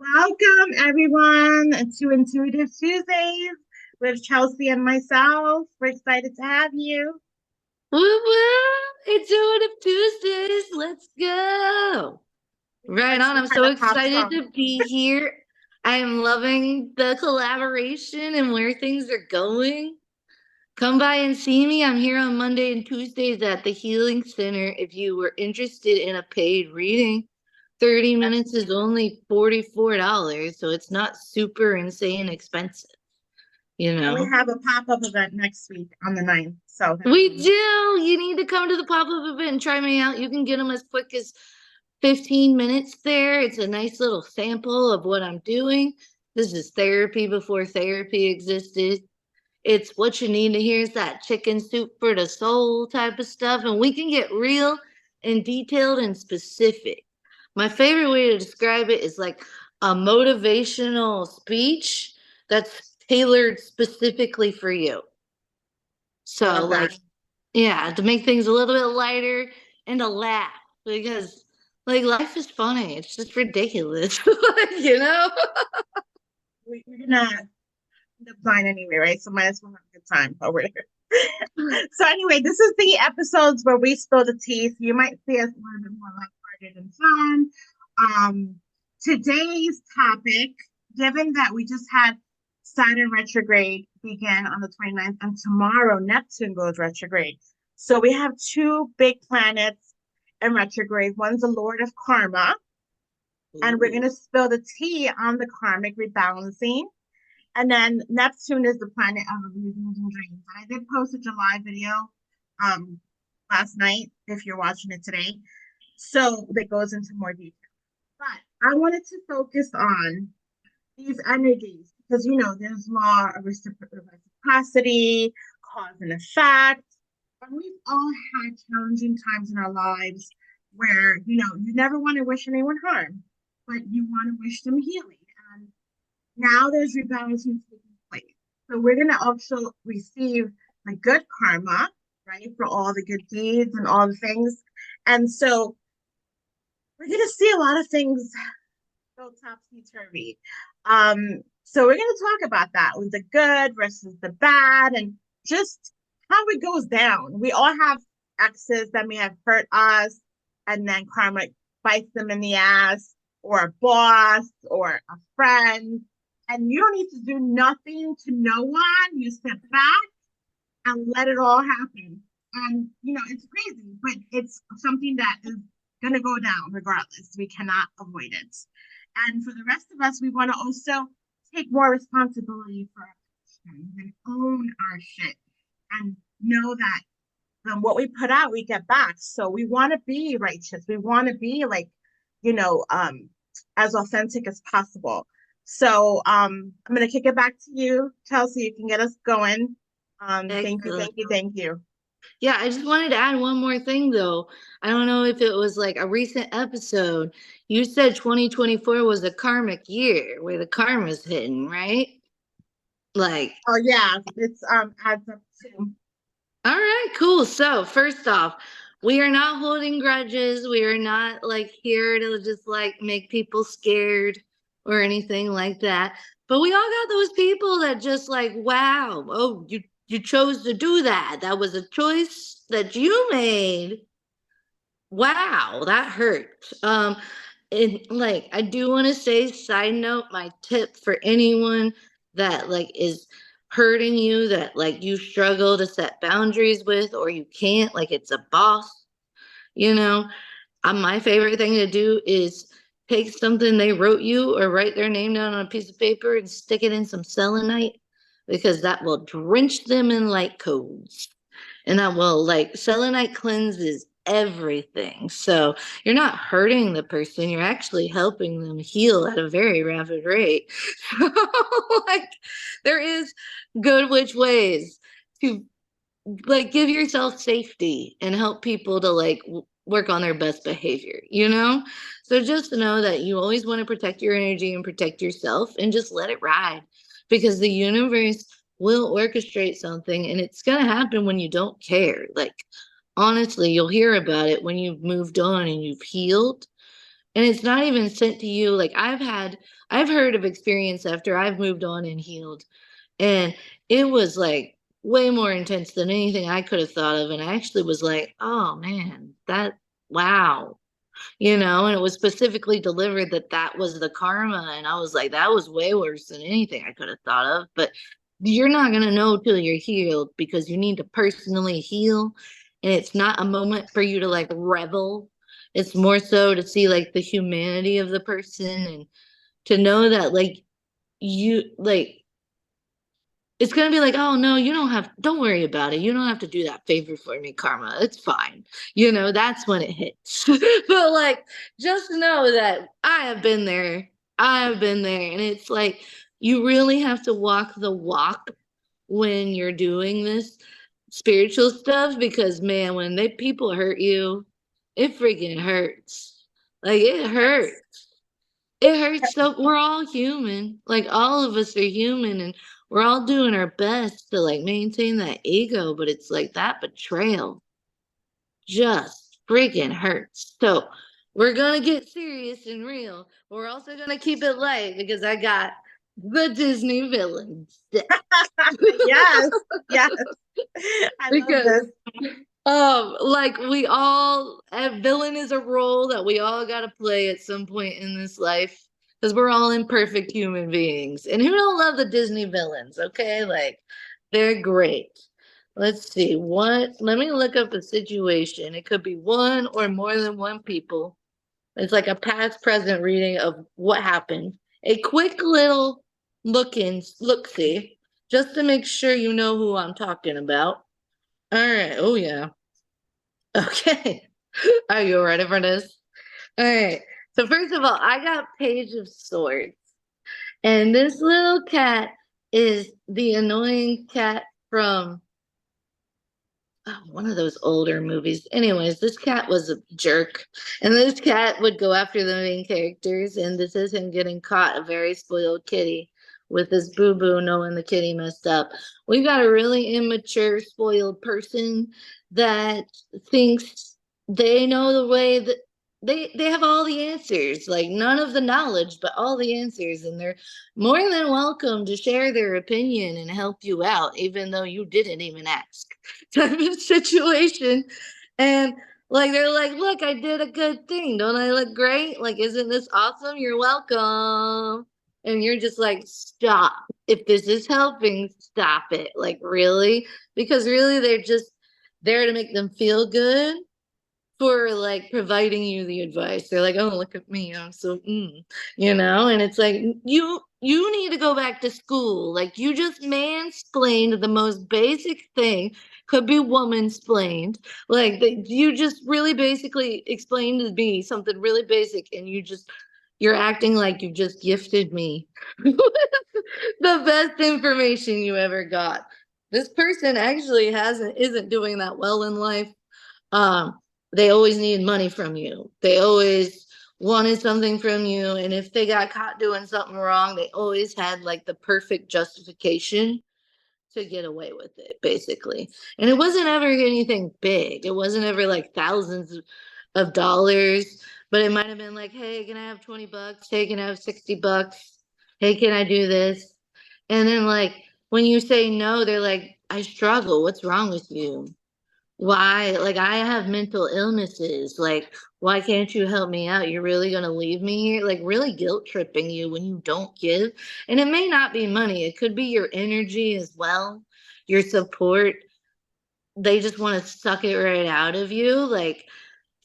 Welcome, everyone, to Intuitive Tuesdays with Chelsea and myself. We're excited to have you. Woo woo! Intuitive Tuesdays. Let's go. Right That's on. some I'm kind so of pop excited song. to be here. I am loving the collaboration and where things are going. Come by and see me. I'm here on Monday and Tuesdays at the Healing Center if you were interested in a paid reading. 30 minutes is only $44, so it's not super insane expensive, you And we know? have a pop-up event next week on the 9th. So We do. You need to come to the pop-up event and try me out. You can get them as quick as 15 minutes there. It's a nice little sample of what I'm doing. This is therapy before therapy existed. It's what you need to hear is that chicken soup for the soul type of stuff. And we can get real and detailed and specific. My favorite way to describe it is like a motivational speech that's tailored specifically for you. I So, love that. yeah, to make things a little bit lighter and to laugh because, life is funny. It's just ridiculous, you know? We're gonna end up flying anyway, right? So might as well have a good time over there. So anyway, this is the episodes where we spill the tea. So you might see us a little bit more lighthearted and fun. Today's topic, given that we just had Saturn retrograde begin on the 29th, and tomorrow Neptune goes retrograde. So we have two big planets in retrograde. One's the Lord of Karma, and we're going to spill the tea on the karmic rebalancing. And then Neptune is the planet of illusions and dreams. And I did post a July video um, last night, if you're watching it today. So that goes into more detail. But I wanted to focus on these energies because there's law of reciprocity, cause and effect, and we've all had challenging times in our lives where you never want to wish anyone harm, but you want to wish them healing. And now there's rebalancing taking place, so we're going to also receive the good karma, right, for all the good deeds and all the things. And so we're going to see a lot of things go topsy turvy. So we're going to talk about that with the good versus the bad and just how it goes down. We all have exes that may have hurt us, and then karma bites them in the ass, or a boss, or a friend. And you don't need to do nothing to no one. You step back and let it all happen. And, it's crazy, but it's something that is going to go down regardless. We cannot avoid it. And for the rest of us, we want to also take more responsibility for our actions and own our shit and know that what we put out, we get back. So we want to be righteous. We want to be like, as authentic as possible. So I'm going to kick it back to you, Chelsea. You can get us going. Thank you, Excellent. thank you, thank you. Yeah, I just wanted to add one more thing though. I don't know if it was like a recent episode. You said 2024 was a karmic year where the karma's hitting, right? Like, Oh yeah, it's adds up to. all right, cool. So, first off, we are not holding grudges. We are not like here to just like make people scared or anything like that. But we all got those people that just like, wow, oh, you chose to do that. That was a choice that you made. Wow, that hurt. And like I do want to say, side note, my tip for anyone that like is hurting you, that like you struggle to set boundaries with, or you can't, like it's a boss, you know. My favorite thing to do is take something they wrote you or write their name down on a piece of paper and stick it in some selenite because that will drench them in light codes. And that will like selenite cleanses everything. So you're not hurting the person, you're actually helping them heal at a very rapid rate. Like there is good which ways to like give yourself safety and help people to like work on their best behavior, you know? So just know that you always want to protect your energy and protect yourself and just let it ride because the universe will orchestrate something and it's going to happen when you don't care. Like honestly, you'll hear about it when you've moved on and you've healed, And it's not even sent to you. Like I've heard of experience after I've moved on and healed. And it was like way more intense than anything I could have thought of. And I actually was like, oh man, wow. And it was specifically delivered that that was the karma. And I was like, that was way worse than anything I could have thought of. But you're not going to know till you're healed because you need to personally heal. And it's not a moment for you to like revel. It's more so to see like the humanity of the person and to know that like you like it's gonna be like, oh no, don't worry about it. You don't have to do that favor for me, karma. It's fine. That's when it hits. But like, just know that I have been there. I have been there. And it's like, you really have to walk the walk when you're doing this spiritual stuff because man, when people hurt you, it freaking hurts. Like it hurts. Yes. It hurts so we're all human. Like all of us are human and we're all doing our best to like maintain that ego, but it's like that betrayal just freaking hurts. So we're gonna get serious and real. We're also gonna keep it light because I got the Disney villains. Yes, yes. I love Because this. like we all a villain is a role that we all got to play at some point in this life because we're all imperfect human beings. And who don't love the Disney villains? Okay, like they're great. Let's see let me look up a situation. It could be one or more than one people. It's like a past present reading of what happened. A quick little look see just to make sure you know who I'm talking about. All right. Oh yeah. Okay. Are you ready for this? All right. So first of all, I got Page of Swords. And this little cat is the annoying cat from one of those older movies. Anyways, this cat was a jerk. And this cat would go after the main characters. And this is him getting caught, a very spoiled kitty with this boo boo knowing the kitty messed up. We've got a really immature, spoiled person that thinks they know the way that they have all the answers, like none of the knowledge, but all the answers. And they're more than welcome to share their opinion and help you out, even though you didn't even ask type of situation. And like they're like, look, I did a good thing. Don't I look great? Like, isn't this awesome? You're welcome. And you're just like, stop. If this is helping, stop it. Like, really? Because really, they're just there to make them feel good for like providing you the advice. They're like, oh, look at me, I'm so and it's like you need to go back to school. Like you just mansplained the most basic thing, could be woman-splained. Like you just really basically explained to me something really basic, and you're acting like you just gifted me the best information you ever got. This person actually isn't doing that well in life. um they always need money from you. They always wanted something from you. And if they got caught doing something wrong, they always had like the perfect justification to get away with it, basically. And it wasn't ever anything big. It wasn't ever like thousands of dollars, but it might have been like, hey, can I have 20 bucks? Hey, can I have 60 bucks? Hey, can I do this? And then like when you say no, they're like, I struggle. What's wrong with you? Why? Like, I have mental illnesses. Like, why can't you help me out? You're really going to leave me here? Like, really guilt tripping you when you don't give. And it may not be money, it could be your energy as well, your support. They just want to suck it right out of you. Like,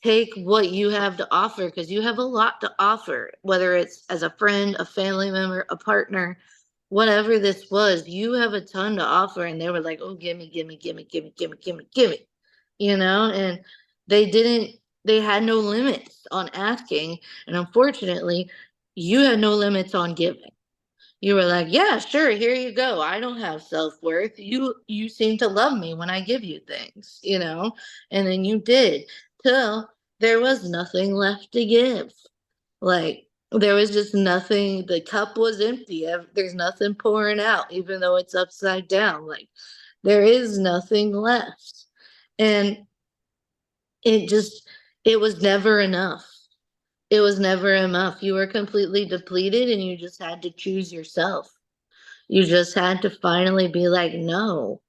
take what you have to offer because you have a lot to offer, whether it's as a friend, a family member, a partner, whatever this was, you have a ton to offer. And they were like, oh, gimme, gimme, gimme, gimme, gimme, gimme, gimme, and they had no limits on asking. And unfortunately, you had no limits on giving. You were like, yeah, sure, here you go. I don't have self-worth. You seem to love me when I give you things, and then you did till there was nothing left to give. Like there was just nothing. The cup was empty. There's nothing pouring out, even though it's upside down. Like there is nothing left. And it was never enough. It was never enough. You were completely depleted and you just had to choose yourself. You just had to finally be like, no,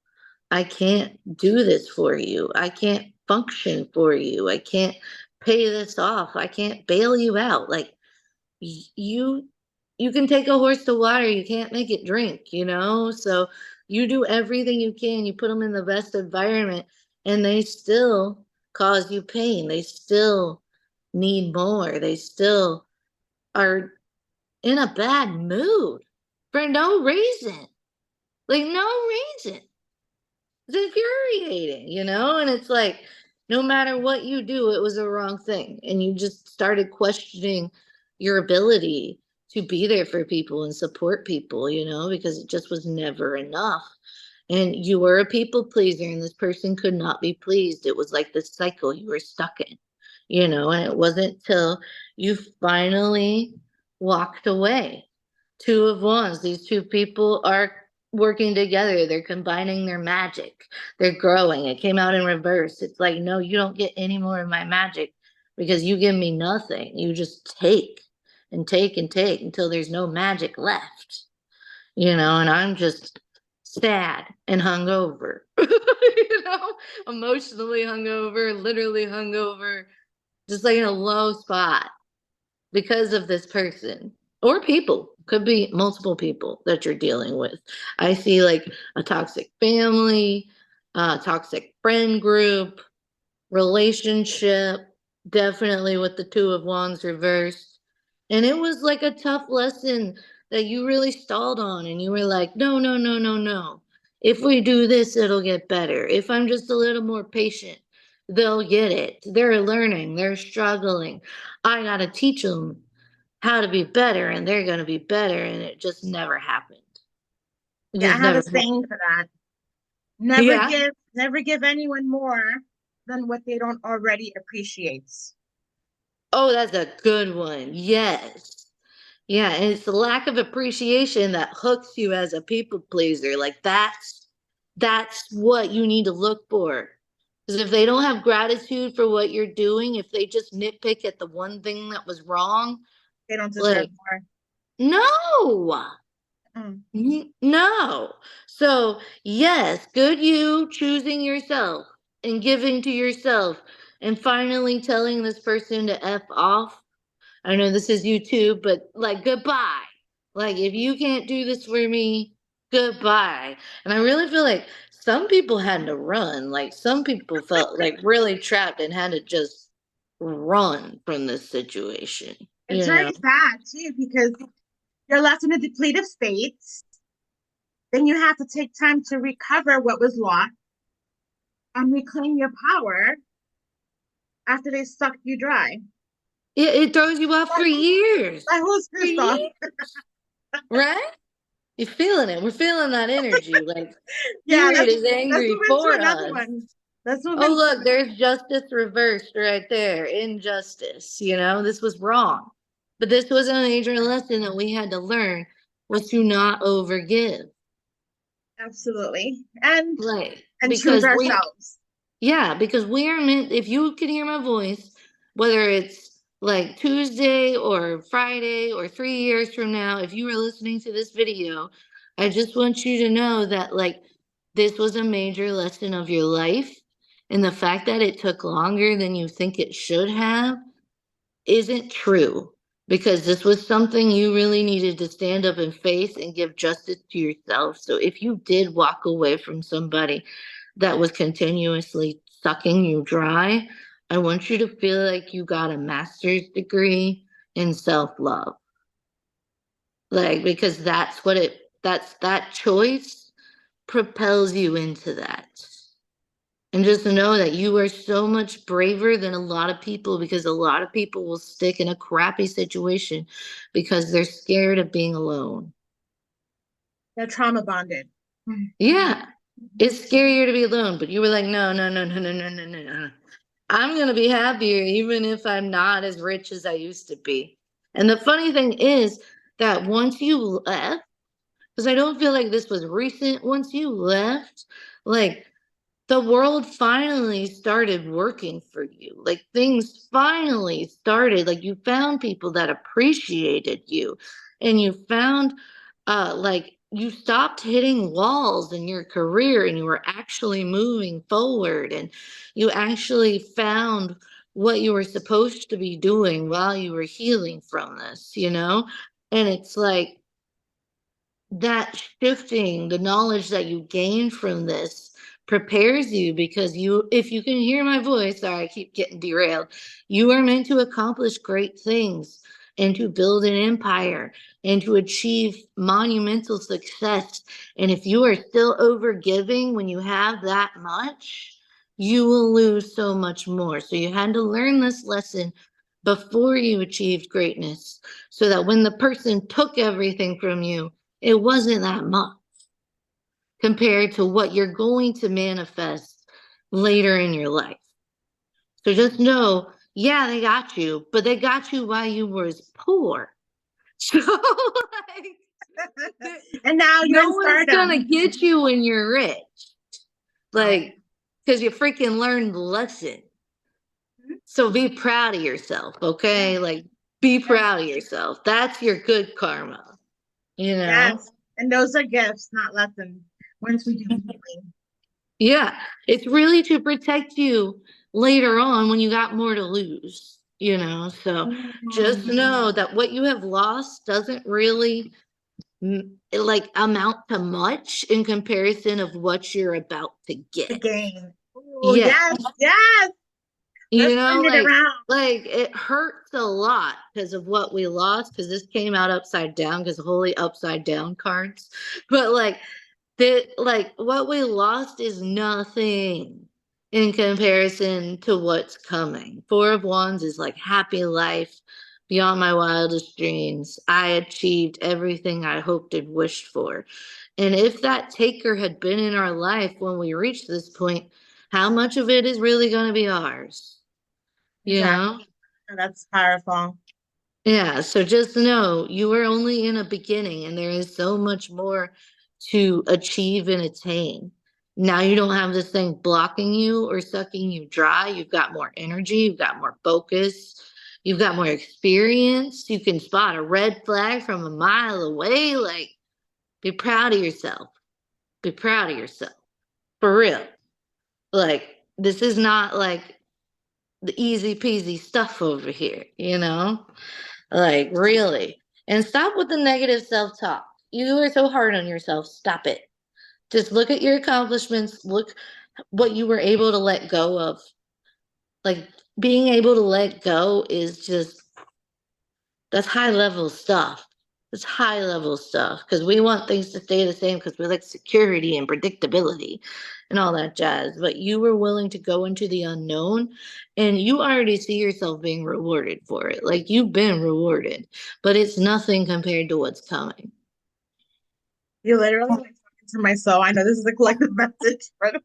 I can't do this for you. I can't function for you. I can't pay this off. I can't bail you out. Like you you can take a horse to water, you can't make it drink, you know? So you do everything you can. You put them in the best environment and they still cause you pain. They still need more. They still are in a bad mood for no reason. Like no reason. It's infuriating, you know? And it's like, no matter what you do, it was a wrong thing. And you just started questioning your ability to be there for people and support people, you know, because it just was never enough. And you were a people pleaser, and this person could not be pleased. It was like this cycle you were stuck in, you know, and it wasn't till you finally walked away. Two of wands. These two people are working together. They're combining their magic. They're growing. It came out in reverse. It's like, no, you don't get any more of my magic because you give me nothing. You just take and take and take until there's no magic left, you know, and I'm just sad and hungover, you know, emotionally hungover, literally hungover, just like in a low spot because of this person or people. Could be multiple people that you're dealing with. I see like a toxic family, a toxic friend group, relationship, definitely with the two of wands reversed. And it was like a tough lesson that you really stalled on and you were like, no, no, no, no, no. If we do this, it'll get better. If I'm just a little more patient, they'll get it. They're learning, they're struggling. I got to teach them how to be better and they're going to be better. And it just never happened. It Yeah, I just have never a happened. saying for that. Yeah. Never give anyone more than what they don't already appreciate. Oh, that's a good one. Yes. Yeah, and it's the lack of appreciation that hooks you as a people pleaser. Like that's what you need to look for. Because if they don't have gratitude for what you're doing, if they just nitpick at the one thing that was wrong, They don't deserve like more. no. Mm. No. So, yes, good you choosing yourself and giving to yourself and finally telling this person to F off. I know this is YouTube, but like goodbye. Like if you can't do this for me, goodbye. And I really feel like some people had to run. Like some people felt like really trapped and had to just run from this situation, It's you very know? sad too because you're left in a depleted state. Then you have to take time to recover what was lost and reclaim your power after they sucked you dry. It throws you off for Like, years. like who's For pissed off? years, right? You're feeling it. We're feeling that energy. Like Yeah, spirit is let's angry move into for another us. one. Let's move Oh, into look, there's justice reversed right there. Injustice. You know, this was wrong. But this was a major lesson that we had to learn was to not overgive. absolutely Like, and choose because ourselves. yeah, because we are meant, if you can hear my voice, whether it's like Tuesday or Friday or 3 years from now, if you are listening to this video, I just want you to know that like this was a major lesson of your life. And the fact that it took longer than you think it should have isn't true because this was something you really needed to stand up and face and give justice to yourself. So if you did walk away from somebody that was continuously sucking you dry, I want you to feel like you got a master's degree in self-love. Like because that's that choice propels you into that. And just know that you are so much braver than a lot of people because a lot of people will stick in a crappy situation because they're scared of being alone. They're trauma bonded. Yeah, it's scarier to be alone, but you were like, no, no, no, no, no, no, no, no, no. I'm going to be happier even if I'm not as rich as I used to be. And the funny thing is that once you left, because I don't feel like this was recent, once you left, like the world finally started working for you. Like things finally started. Like you found people that appreciated you, and you found like you stopped hitting walls in your career and you were actually moving forward, and you actually found what you were supposed to be doing while you were healing from this, you know? And it's like that shifting, the knowledge that you gain from this prepares you, because you, if you can hear my voice, sorry, I keep getting derailed, you are meant to accomplish great things and to build an empire and to achieve monumental success. And if you are still over giving when you have that much, you will lose so much more. So you had to learn this lesson before you achieved greatness, so that when the person took everything from you, it wasn't that much compared to what you're going to manifest later in your life. So just know, yeah, they got you, but they got you while you was poor. So like, And now you're no in one's gonna stardom. get you when you're rich. Like, because you freaking learned the lesson. So be proud of yourself, Yeah. okay? Like, be Yes. proud of yourself. That's your good karma, you know? Yes. And those are gifts, not lessons. Once we do the healing. Yeah, it's really to protect you later on when you got more to lose, you know? So just Mm, know that what you have lost doesn't really like amount to much in comparison of what you're about to the get. game. Oh, Yeah. yes, yes. You Let's know, turn it around. like it hurts a lot because of what we lost, because this came out upside down, because holy upside down cards. But like that, like what we lost is nothing in comparison to what's coming. Four of Wands is like happy life, beyond my wildest dreams. I achieved everything I hoped and wished for. And if that taker had been in our life when we reached this point, how much of it is really going to be ours? You Exactly. know? That's powerful. Yeah, so just know you are only in a beginning and there is so much more to achieve and attain. Now you don't have this thing blocking you or sucking you dry. You've got more energy, you've got more focus, you've got more experience. You can spot a red flag from a mile away. Like, be proud of yourself. Be proud of yourself. For real. Like, this is not like the easy peasy stuff over here, you know? Like, really. And stop with the negative self talk. You are so hard on yourself. Stop it. Just look at your accomplishments. Look what you were able to let go of. Like, being able to let go is just, that's high level stuff. It's high level stuff because we want things to stay the same because we like security and predictability and all that jazz. But you were willing to go into the unknown and you already see yourself being rewarded for it. Like you've been rewarded, but it's nothing compared to what's coming. You literally like talking to my soul. I know this is a collective message, but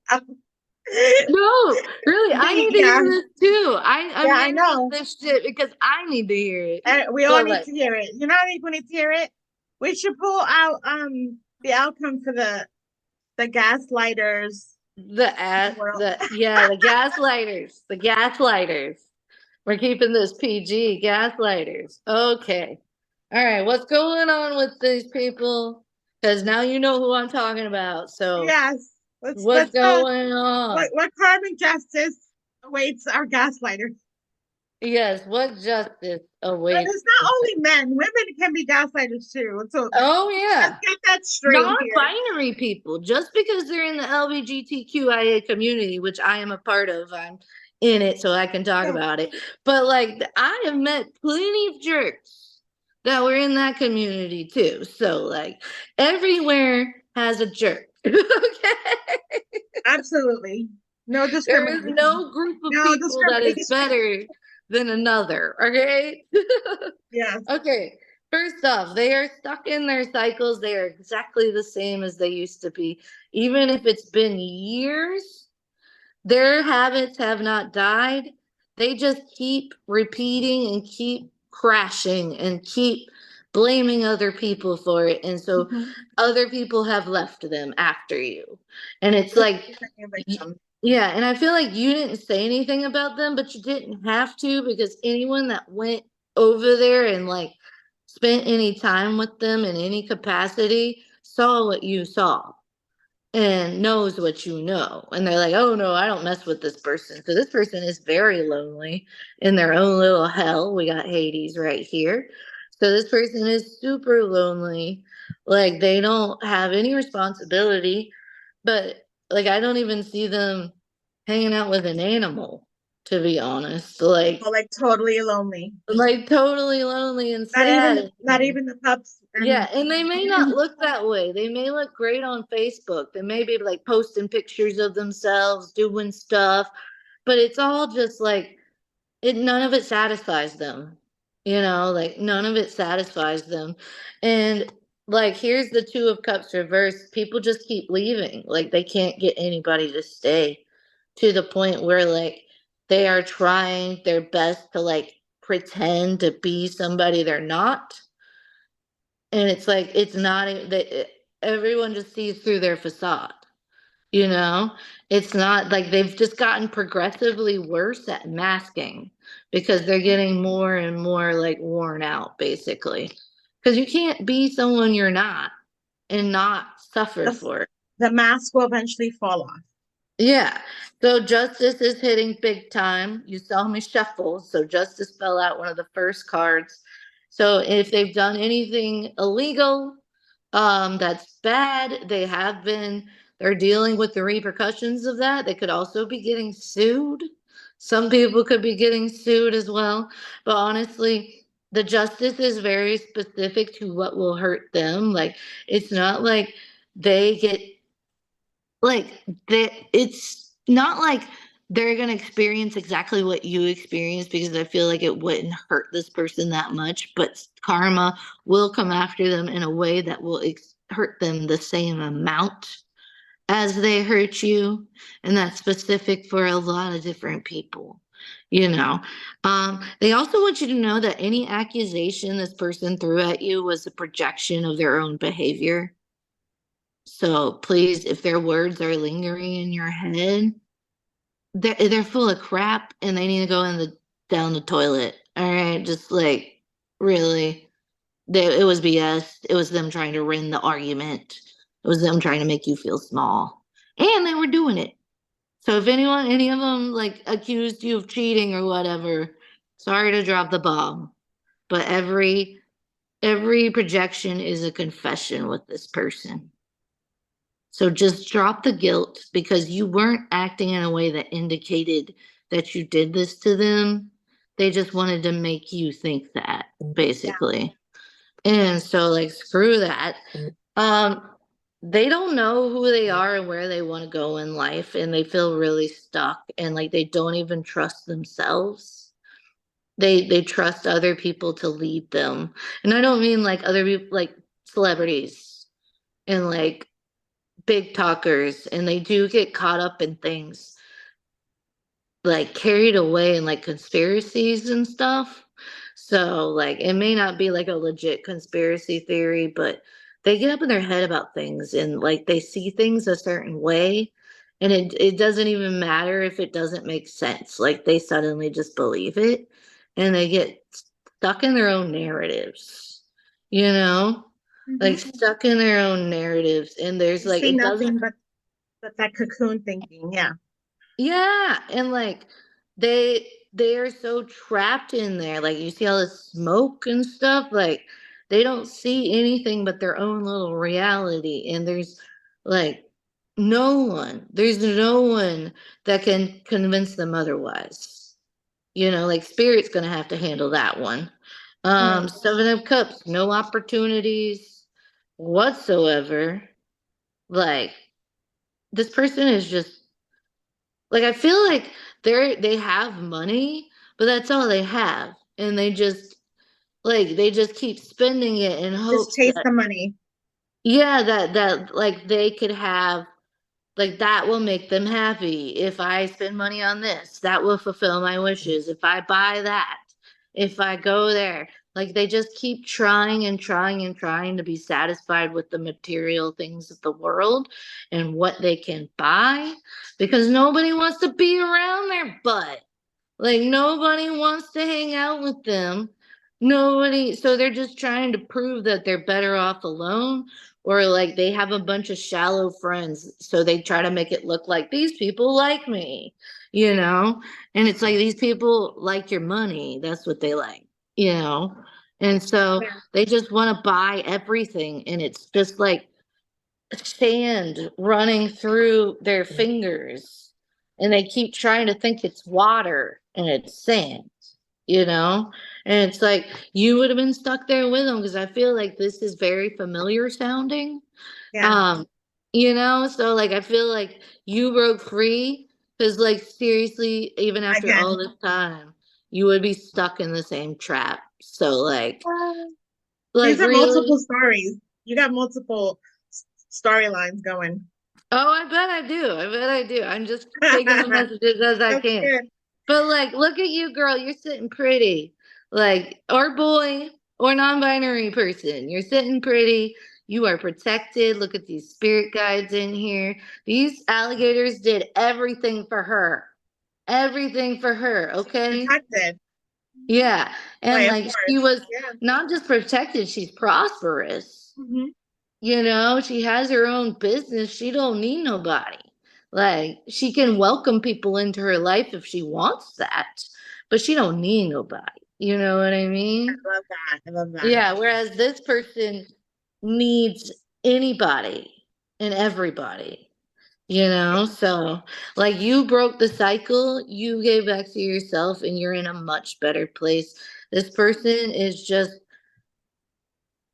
No, really, I need to yeah, hear this too. I'm yeah, I handling know. this shit because I need to hear it. And we all But need like to hear it. You know how many people need to hear it? We should pull out the outcome for the gaslighters in the world. the gaslighters, the gaslighters. We're keeping this PG, gaslighters. Okay. All right, what's going on with these people? Because now you know who I'm talking about. So Yes. what's Let's go. going on? What karmic justice awaits our gaslighters? Yes, what justice And awaits? it's not only men, women can be gaslighters too. So Oh let's yeah. get that straight here. Non-binary people, just because they're in the LGBTQIA community, which I am a part of, I'm in it, so I can talk Yeah. about it. But like, I have met plenty of jerks that were in that community too. So like, everywhere has a jerk. Okay, Absolutely. No there is discrimination. no group of No people that is discrimination. better than another. Okay. Yes. Okay, first off, they are stuck in their cycles. They are exactly the same as they used to be. Even if it's been years, their habits have not died. They just keep repeating and keep crashing and keep blaming other people for it. And so Mhm. other people have left them after you. And it's Just like, playing victim. Yeah, and I feel like you didn't say anything about them, but you didn't have to because anyone that went over there and like spent any time with them in any capacity saw what you saw and knows what you know. And they're like, oh no, I don't mess with this person. So this person is very lonely in their own little hell. We got Hades right here. So this person is super lonely. Like they don't have any responsibility, but like I don't even see them hanging out with an animal, to be honest. Oh, like totally lonely. Like totally lonely and Not even sad. not even the pups Yeah, and and they may not look that way. They may look great on Facebook. They may be like posting pictures of themselves doing stuff, but it's all just like none of it satisfies them. Like none of it satisfies them. And like here's the two of cups reversed. People just keep leaving. Like they can't get anybody to stay to the point where like they are trying their best to like pretend to be somebody they're not, and it's like it's not that everyone just sees through their facade. you know it's not like they've just gotten progressively worse at masking because they're getting more and more like worn out, basically, because you can't be someone you're not and not suffer the, for it. the mask will eventually fall off. Yeah. So justice is hitting big time. You saw me shuffle. So justice fell out one of the first cards. So if they've done anything illegal, that's bad. They're dealing with the repercussions of that. They could also be getting sued. Some people could be getting sued as well. But honestly, the justice is very specific to what will hurt them. Like, it's not like they get like that. It's not like they're going to experience exactly what you experienced, because I feel like it wouldn't hurt this person that much, but karma will come after them in a way that will hurt them the same amount as they hurt you. And that's specific for a lot of different people. They also want you to know that any accusation this person threw at you was a projection of their own behavior. So please, if their words are lingering in your head, they're full of crap and they need to go in the down the toilet. All right, just like really, it was BS. It was them trying to win the argument. It was them trying to make you feel small, and they were doing it. So if any of them like accused you of cheating or whatever, sorry to drop the bomb, but every projection is a confession with this person. So just drop the guilt, because you weren't acting in a way that indicated that you did this to them. They just wanted to make you think that, Yeah. basically. And so like screw that. Um they don't know who they are and where they want to go in life, and they feel really stuck, and like they don't even trust themselves. They trust other people to lead them. And I don't mean like other people, like celebrities and like big talkers, and they do get caught up in things, like carried away in like conspiracies and stuff. So like it may not be like a legit conspiracy theory, but they get up in their head about things, and like they see things a certain way, and it doesn't even matter if it doesn't make sense. Like they suddenly just believe it, and they get stuck in their own narratives, you know? Like Hmm. stuck in their own narratives, and there's They like see it doesn't. nothing but that cocoon thinking. Yeah. Yeah, and like they are so trapped in there. Like you see all the smoke and stuff, like they don't see anything but their own little reality, and like there's no one that can convince them otherwise. Like spirit's going to have to handle that one. Mm. Seven of Cups, no opportunities whatsoever. Like this person is just like, I feel like they have money, but that's all they have. And they just keep spending it in They just hopes chase that, the money. yeah, that like they could have, like that will make them happy. If I spend money on this, that will fulfill my wishes. If I buy that. if I go there. Like they just keep trying and trying and trying to be satisfied with the material things of the world and what they can buy because nobody wants to be around their butt. Like nobody wants to hang out with them. Nobody, so they're just trying to prove that they're better off alone, or like they have a bunch of shallow friends. So they try to make it look like these people like me, you know? And it's like these people like your money. That's what they like, you know? And so Yeah. they just want to buy everything. And it's just like sand running through their fingers and they keep trying to think it's water and it's sand, you know? And it's like you would have been stuck there with them because I feel like this is very familiar sounding. Yeah, Um, you know, so like I feel like you broke free because like seriously, even after all again. this time, you would be stuck in the same trap. So like These are multiple really. stories. You got multiple storylines going. Oh, I bet I do. I bet I do. I'm just taking the That's messages as I can. good. But like, look at you, girl. You're sitting pretty. Like, or boy, or non-binary person. You're sitting pretty. You are protected. Look at these spirit guides in here. These alligators did everything for her. Everything for her, She's okay? protected Yeah. by And a like she force. was Yeah. not just protected, she's prosperous. Hmm. You know, she has her own business. She don't need nobody. Like she can welcome people into her life if she wants that, but she don't need nobody. You know what I mean? I love that. I love that. Yeah, whereas this person needs anybody and everybody. You know, so like you broke the cycle, you gave back to yourself and you're in a much better place. This person is just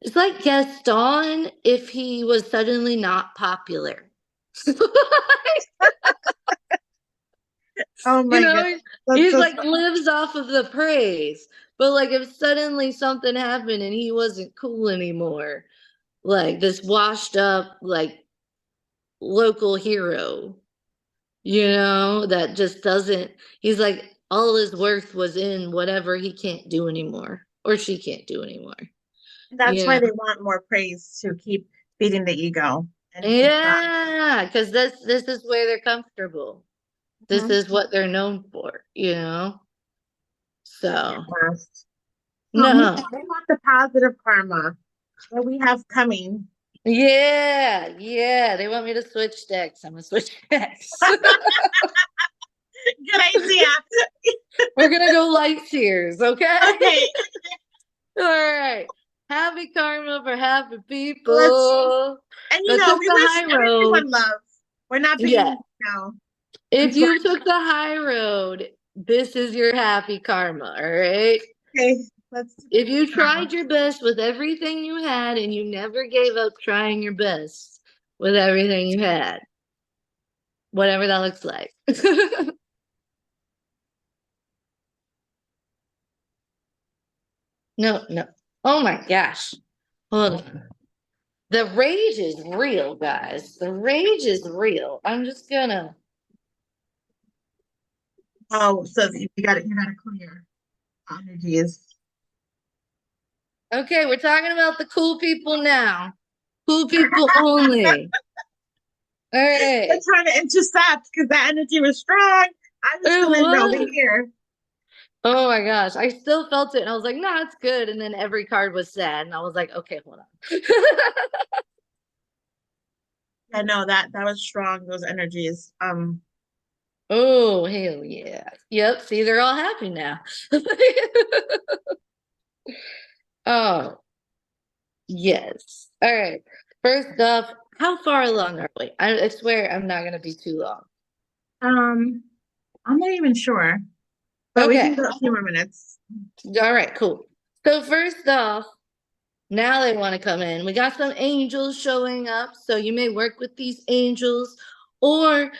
it's like Gaston if he was suddenly not popular. Oh You my know, God. That's he's so like funny. lives off of the praise. But like if suddenly something happened and he wasn't cool anymore, like this washed up like local hero, you know, that just doesn't he's like all his worth was in whatever he can't do anymore or she can't do anymore. That's You why know? they want more praise to keep feeding the ego and stop. Yeah, because this is where they're comfortable. This Mhm. is what they're known for, you know? So, Last. So no. meanwhile, they want the positive karma that we have coming. Yeah, yeah. They want me to switch decks. I'm gonna switch decks. Good idea. We're gonna go light years, okay? Okay, All right. Happy karma for happy let's. people And that took we the wish high road. everyone love. We're not Yeah. being, If control. you took the high road, this is your happy karma, all right? Okay, let's do If the you karma. tried your best with everything you had and you never gave up trying your best with everything you had, whatever that looks like. No, no. Oh my gosh. Hold on. The rage is real, guys. The rage is real. I'm just gonna. Oh, so you gotta clear energies. Okay, we're talking about the cool people now. Cool people only. All We're right. trying to intercept because that energy was strong. I was It feeling it over was. here. Oh my gosh. I still felt it and I was like, nah, it's good. And then every card was sad. And I was like, okay, hold on. I know that was strong, those energies. Oh, hell yeah. Yep. See, they're all happy now. Oh, yes. All right. First off, how far along are we? I swear I'm not going to be too long. Um, I'm not even sure, but we can Okay. go a few more minutes. All right, cool. So first off, now they want to come in. We got some angels showing up, so you may work with these angels, or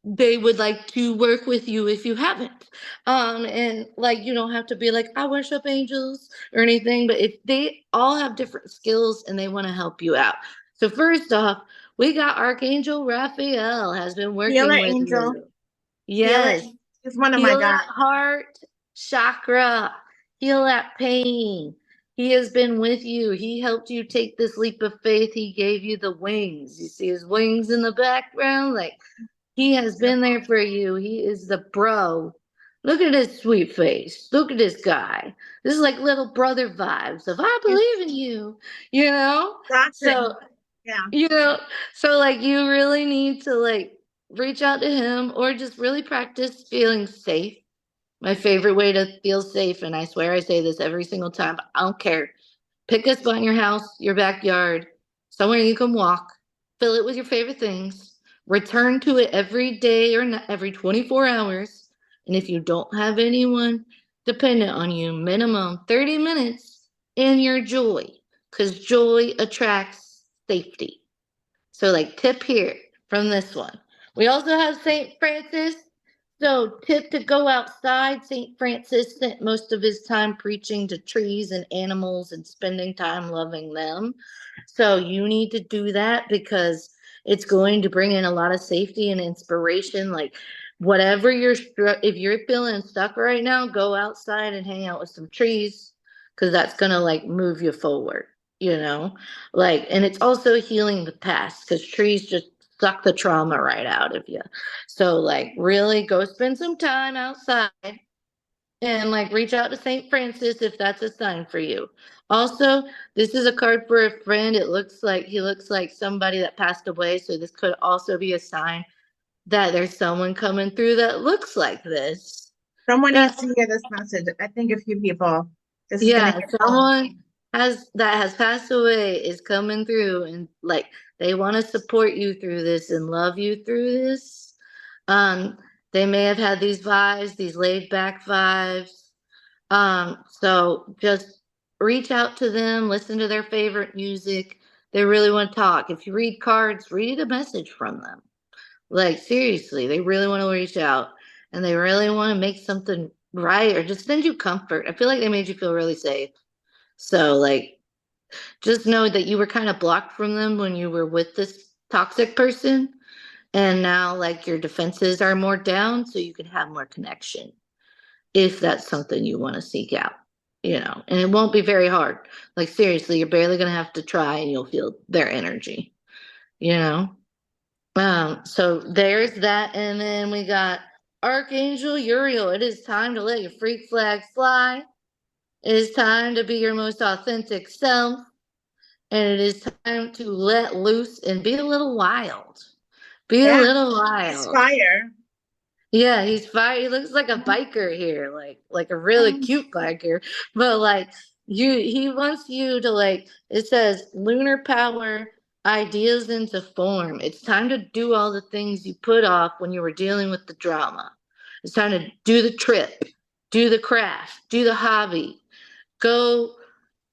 they would like to work with you if you haven't. And like you don't have to be like, I worship angels or anything, but if they all have different skills and they want to help you out. So first off, we got Archangel Raphael has been Healer working with angel, you. healer Yes. is one of my Heal that guys. heart, chakra, heal that pain. He has been with you. He helped you take this leap of faith. He gave you the wings. You see his wings in the background? Like, he has been there for you. He is the bro. Look at his sweet face. Look at this guy. This is like little brother vibes of I believe in you, you know? Exactly. So, Yeah. you know, so like you really need to like reach out to him or just really practice feeling safe. My favorite way to feel safe, and I swear I say this every single time, I don't care. Pick a spot in your house, your backyard, somewhere you can walk, fill it with your favorite things, return to it every day or every 24 hours. And if you don't have anyone dependent on you, minimum 30 minutes in your joy, because joy attracts safety. So, like, tip here from this one. We also have St. Francis. So, tip to go outside. St. Francis spent most of his time preaching to trees and animals and spending time loving them. So, you need to do that because it's going to bring in a lot of safety and inspiration. Like, whatever if you're feeling stuck right now, go outside and hang out with some trees because that's going to like move you forward, you know? Like, and it's also healing the past because trees just suck the trauma right out of you. So, like, really go spend some time outside and like reach out to St. Francis if that's a sign for you. Also, this is a card for a friend. It looks like he looks like somebody that passed away. So, this could also be a sign that there's someone coming through that looks like this. Someone needs That's to hear this message. I think a few people. This is gonna Yeah, hit home. someone has passed away is coming through and like they want to support you through this and love you through this. Um, they may have had these vibes, these laid back vibes. So just reach out to them, listen to their favorite music. They really want to talk. If you read cards, read a message from them. Like seriously, they really want to reach out and they really want to make something right or just send you comfort. I feel like they made you feel really safe. So like just know that you were kind of blocked from them when you were with this toxic person and now like your defenses are more down so you can have more connection if that's something you want to seek out, you know. And it won't be very hard. Like seriously, you're barely going to have to try and you'll feel their energy, you know. So there's that, and then we got Archangel Uriel. It is time to let your freak flag fly. It is time to be your most authentic self, and it is time to let loose and be a little wild. Be a Yeah, little it's wild. fire. Yeah, he's fine. He looks like a biker here, like a really Mhm. cute biker. But like he wants you to like it says lunar power ideas into form. It's time to do all the things you put off when you were dealing with the drama. It's time to do the trip, do the craft, do the hobby. Go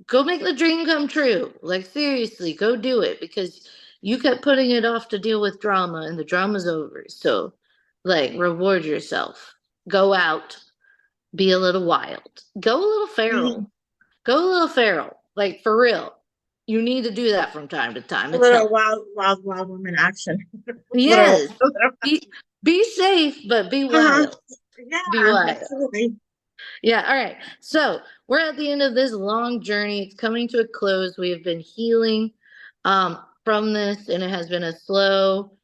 go make the dream come true. Like seriously, go do it because you kept putting it off to deal with drama and the drama's over. So like reward yourself. Go out, be a little wild. Go a little Mhm. feral. Go a little feral. Like for real. You need to do that from time to time. A It's little helpful. wild, wild, wild woman action. Little, Yes. Be safe, but be uh-huh. wild. Be Yeah, wild. absolutely. Yeah, all right. So we're at the end of this long journey. It's coming to a close. We have been healing from this, and it has been a slow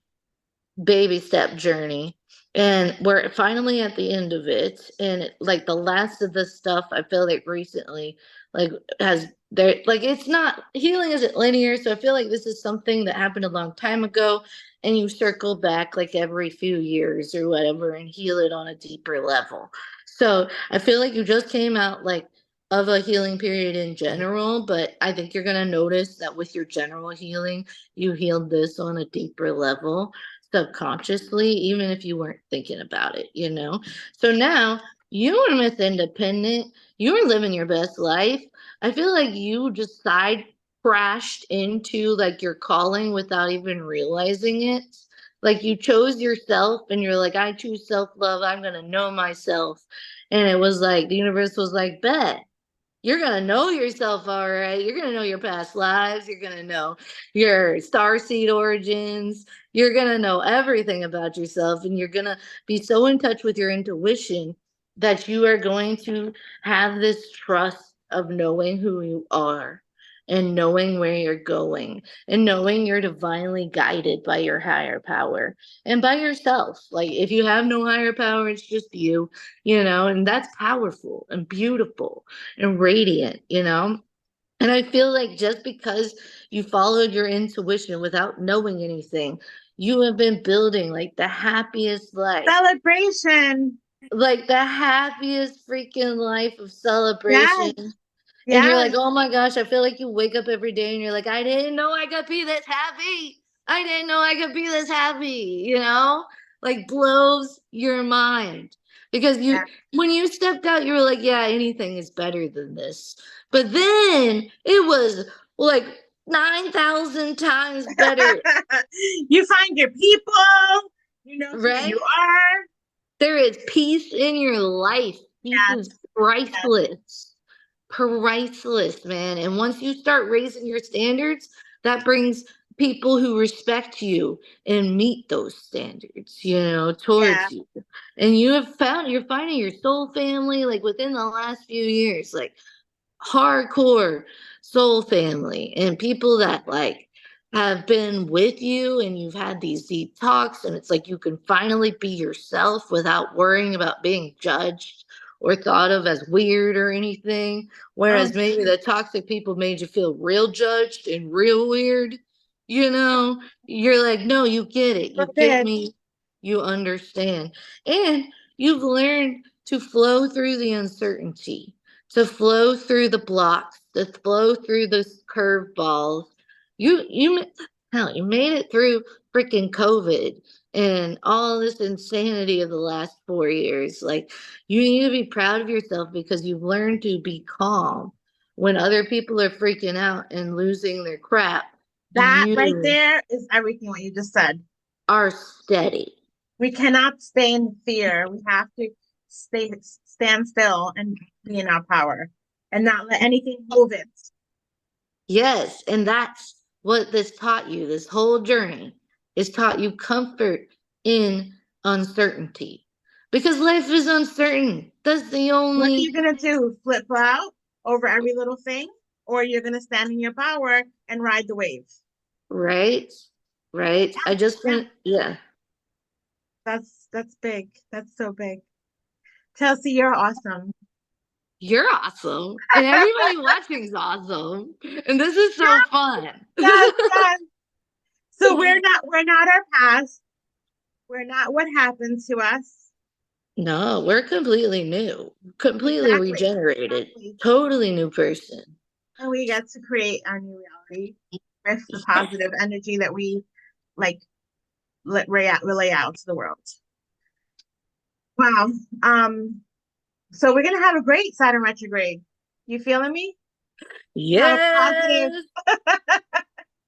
baby step journey. And we're finally at the end of it. And like the last of the stuff, I feel like recently, like has there like it's not healing isn't linear. So I feel like this is something that happened a long time ago. And you circle back like every few years or whatever and heal it on a deeper level. So I feel like you just came out like of a healing period in general, but I think you're gonna notice that with your general healing, you healed this on a deeper level subconsciously, even if you weren't thinking about it, you know? So now you are Miss Independent. You are living your best life. I feel like you just side crashed into like your calling without even realizing it. Like you chose yourself and you're like, I choose self love. I'm going to know myself. And it was like, the universe was like, bet you're going to know yourself all right. You're going to know your past lives. You're going to know your star seed origins. You're going to know everything about yourself. And you're going to be so in touch with your intuition that you are going to have this trust of knowing who you are and knowing where you're going and knowing you're divinely guided by your higher power and by yourself. Like, if you have no higher power, it's just you, and that's powerful and beautiful and radiant. And I feel like just because you followed your intuition without knowing anything, you have been building like the happiest life, Celebration. like the happiest freaking life of Yes, celebration. And you're like, yes, oh my gosh, I feel like you wake up every day and you're like, I didn't know I could be this happy. I didn't know I could be this happy. Like blows your mind. Because yeah. when you stepped out, you were like, yeah, anything is better than this. But then it was like 9,000 times better, You find your people, you know who right? you are. There is peace in your life. Peace Yes, is yes, priceless. Priceless, man. And once you start raising your standards, that brings people who respect you and meet those standards, yeah. towards you. And you're finding your soul family like within the last few years. Like, hardcore soul family and people that like have been with you and you've had these deep talks and it's like you can finally be yourself without worrying about being judged or thought of as weird or anything, Oh, whereas maybe the toxic people made you feel real judged and real weird. You're like, no, you get it, so you get big. me, you understand, and you've learned to flow through the uncertainty, to flow through the blocks, to flow through those curveballs. Hell, you made it through freaking COVID and all this insanity of the last 4 years. Like, you need to be proud of yourself because you've learned to be calm when other people are freaking out and losing their crap. That right You there is everything what you just said. are steady. We cannot stay in fear. We have to stand still and be in our power and not let anything move it. Yes, and that's what this taught you. This whole journey is taught you comfort in uncertainty. Because life is uncertain. That's the What are only you gonna do? Flip out over every little thing? Or you're gonna stand in your power and ride the wave. right. Right. I just Yeah, want, yeah. that's big. That's so big. Chelsea, you're awesome. You're awesome. And everybody watching is awesome. And this is Yes, so fun. yes, yes. So we're not our past. We're not what happened to us. No, we're completely new, completely Exactly. regenerated, Exactly. totally new person. And we get to create our new reality with the positive energy that we like relay out to the world. Wow. So we're gonna have a great Saturn retrograde. You feeling me? A lot of positive.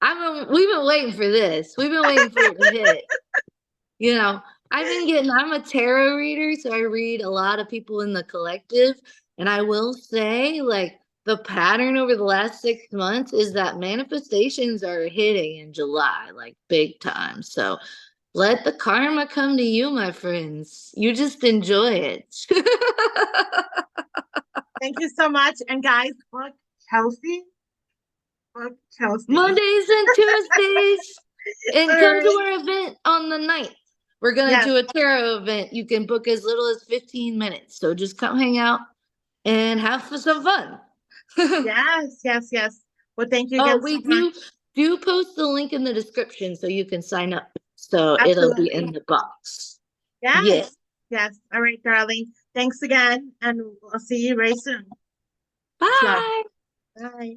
Yes. We've been waiting for this. We've been waiting for it to hit. You know, I'm a tarot reader, so I read a lot of people in the collective. And I will say, like, the pattern over the last 6 months is that manifestations are hitting in July, like big time. So let the karma come to you, my friends. You just enjoy it. Thank you so much. And guys, book Chelsea. Book Chelsea. Mondays and Tuesdays. All And come to right. our event on the 9th. We're going to Yes. do a tarot event. You can book as little as 15 minutes. So just come hang out and have some fun. Yes. Yes. Yes. Well, thank you Oh, again so we much. do post the link in the description so you can sign up. So it'll be in Absolutely. the box. Yeah. Yes. Yes. All right, darling. Thanks again. And I'll see you very soon. Much love. Bye. Bye.